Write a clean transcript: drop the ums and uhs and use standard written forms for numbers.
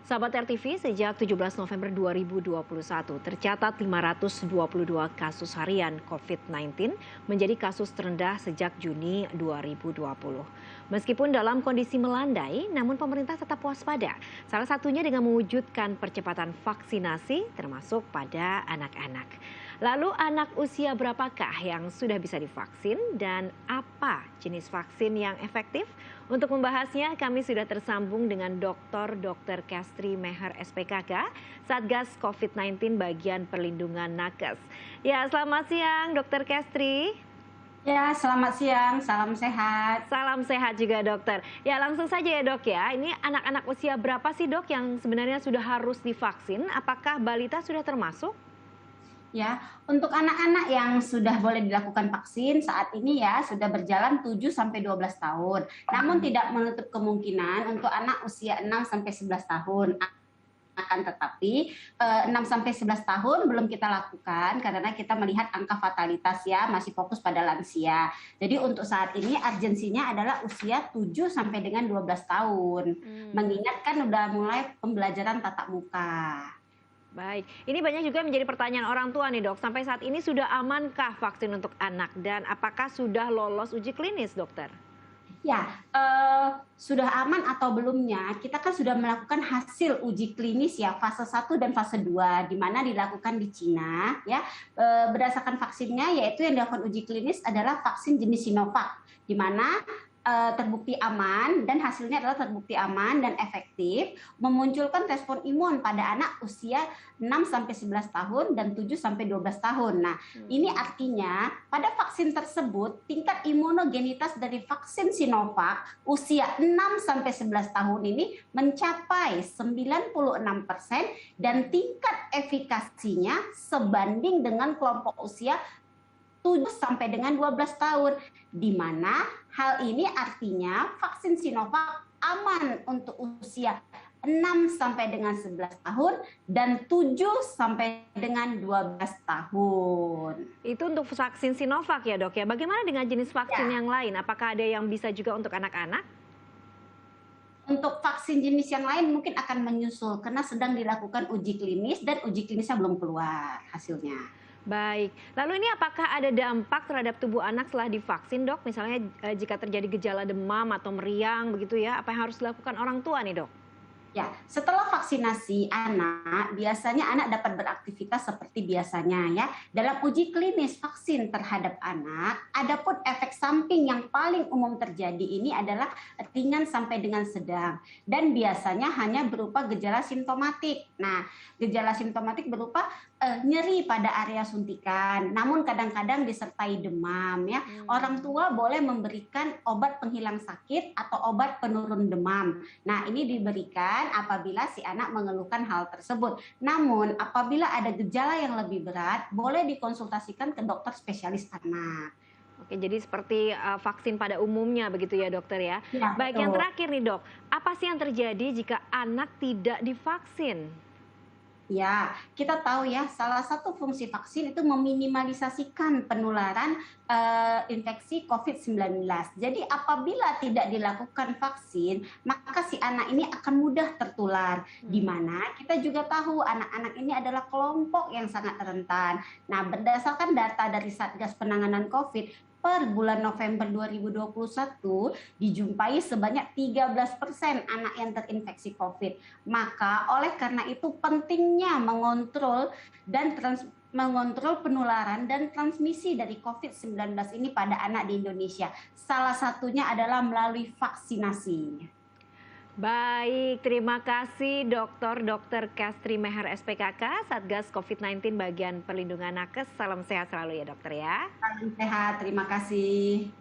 Sahabat RTV, sejak 17 November 2021 tercatat 522 kasus harian COVID-19 menjadi kasus terendah sejak Juni 2020. Meskipun dalam kondisi melandai, namun pemerintah tetap waspada. Salah satunya dengan mewujudkan percepatan vaksinasi termasuk pada anak-anak. Lalu anak usia berapakah yang sudah bisa divaksin dan apa jenis vaksin yang efektif? Untuk membahasnya, kami sudah tersambung dengan Dr. Kestri Meher SPKK, Satgas COVID-19 bagian perlindungan nakes. Ya, selamat siang Dr. Kestri. Ya, selamat siang, salam sehat. Salam sehat juga dokter. Ya, langsung saja ya dok ya, ini anak-anak usia berapa sih dok yang sebenarnya sudah harus divaksin? Apakah balita sudah termasuk? Ya, untuk anak-anak yang sudah boleh dilakukan vaksin saat ini ya sudah berjalan 7 sampai 12 tahun. Namun tidak menutup kemungkinan untuk anak usia 6 sampai 11 tahun. Akan tetapi 6 sampai 11 tahun belum kita lakukan karena kita melihat angka fatalitas ya masih fokus pada lansia. Jadi untuk saat ini urgensinya adalah usia 7 sampai dengan 12 tahun. Mengingat kan udah mulai pembelajaran tatap muka. Baik, ini banyak juga menjadi pertanyaan orang tua nih dok. Sampai saat ini sudah amankah vaksin untuk anak dan apakah sudah lolos uji klinis dokter? Ya, sudah aman atau belumnya, kita kan sudah melakukan hasil uji klinis ya fase 1 dan fase 2 di mana dilakukan di Cina ya. Berdasarkan vaksinnya yaitu yang dilakukan uji klinis adalah vaksin jenis Sinovac di mana terbukti aman dan hasilnya adalah terbukti aman dan efektif memunculkan respon imun pada anak usia 6 sampai 11 tahun dan 7 sampai 12 tahun. Nah, ini artinya pada vaksin tersebut tingkat imunogenitas dari vaksin Sinovac usia 6 sampai 11 tahun ini mencapai 96% dan tingkat efikasinya sebanding dengan kelompok usia 7 sampai dengan 12 tahun, di mana hal ini artinya vaksin Sinovac aman untuk usia 6 sampai dengan 11 tahun dan 7 sampai dengan 12 tahun. Itu untuk vaksin Sinovac ya dok ya. Bagaimana dengan jenis vaksin yang lain? Apakah ada yang bisa juga untuk anak-anak? Untuk vaksin jenis yang lain mungkin akan menyusul karena sedang dilakukan uji klinis dan uji klinisnya belum keluar hasilnya. Baik, lalu ini apakah ada dampak terhadap tubuh anak setelah divaksin dok? Misalnya jika terjadi gejala demam atau meriang begitu ya, apa yang harus dilakukan orang tua nih dok? Ya, setelah vaksinasi anak, biasanya anak dapat beraktivitas seperti biasanya ya. Dalam uji klinis vaksin terhadap anak, adapun efek samping yang paling umum terjadi ini adalah ringan sampai dengan sedang dan biasanya hanya berupa gejala simptomatik. Nah, gejala simptomatik berupa nyeri pada area suntikan, namun kadang-kadang disertai demam ya. Orang tua boleh memberikan obat penghilang sakit atau obat penurun demam. Nah, ini diberikan apabila si anak mengeluhkan hal tersebut. Namun apabila ada gejala yang lebih berat, boleh dikonsultasikan ke dokter spesialis anak. Oke, jadi seperti vaksin pada umumnya begitu ya dokter ya. Ya, Baik, yang betul. terakhir nih dok, apa sih yang terjadi jika anak tidak divaksin? Ya, kita tahu ya, salah satu fungsi vaksin itu meminimalisasikan penularan infeksi COVID-19. Jadi apabila tidak dilakukan vaksin, maka si anak ini akan mudah tertular. Di mana kita juga tahu anak-anak ini adalah kelompok yang sangat rentan. Nah, berdasarkan data dari Satgas Penanganan COVID, per bulan November 2021 dijumpai sebanyak 13% anak yang terinfeksi COVID. Maka oleh karena itu pentingnya mengontrol penularan dan transmisi dari COVID-19 ini pada anak di Indonesia. Salah satunya adalah melalui vaksinasi. Baik, terima kasih Dr. Kestri Meher SPKK, Satgas COVID-19 bagian perlindungan nakes. Salam sehat selalu ya dokter ya. Salam sehat, terima kasih.